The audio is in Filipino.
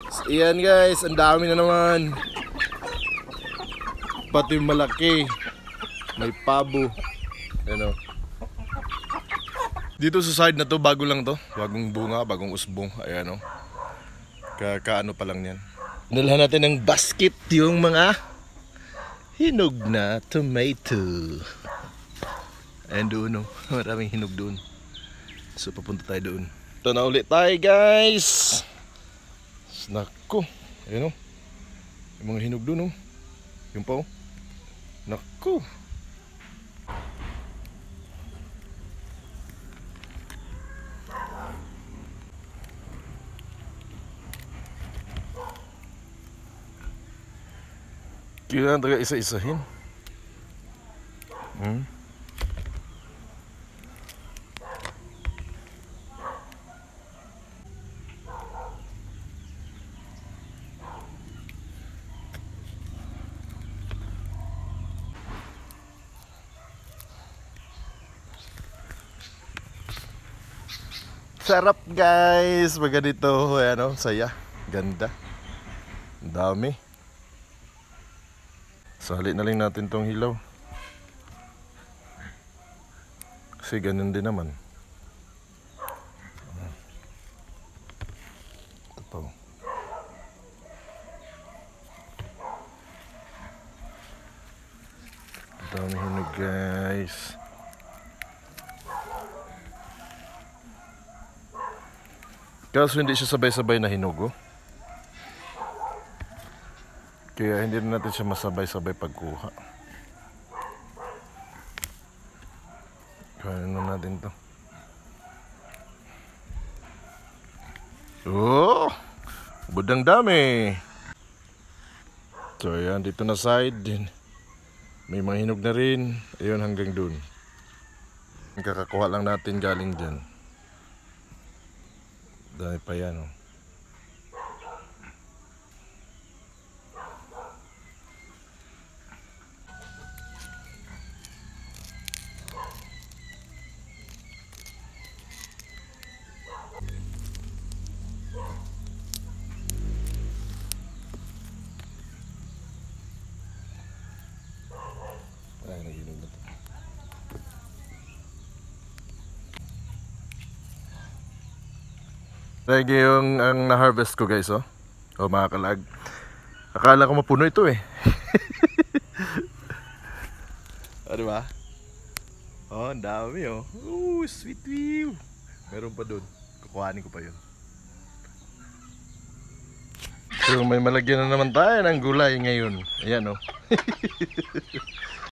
Ayan guys, ang dami na naman. Pati malaki. May pabo. Ano? Dito sa side na to, bago lang to. Bagong bunga, bagong usbong. Ayan o. Kakaano pa lang yan. Nalhan natin ng basket yung mga hinog na tomato. Ayan doon o. Maraming hinog doon. So papunta tayo doon. Ito na ulit tayo guys. Naku. Ayan o. Yung mga hinog doon o. Yung pa o. Naku. Kailangan taga isa-isahin. Sarap guys, pag ganito, ano, saya, ganda, ang dami. Sali na lang natin tong hilaw. Kasi ganun din naman. Ito pa. Ang dami hinog guys. Kaso hindi siya sabay-sabay na hinog oh. Kaya hindi na natin siya masabay-sabay pagkuha. Kaya na natin to. Oh! Budang dami! So ayan, dito na side din. May mga hinog na rin. Ayun hanggang dun. Kakakuha lang natin galing dyan. Dami pa yan oh. Ay, nahinog na to. Lagi yung ang na-harvest ko guys oh. Oh mga kalag. Akala ko mapuno ito eh. O diba? Oh, ang dami oh. Ooh, sweet view. Meron pa dun. Kukuhanin ko pa yun. So may malagyan na naman tayo ng gulay ngayon. Ayan oh.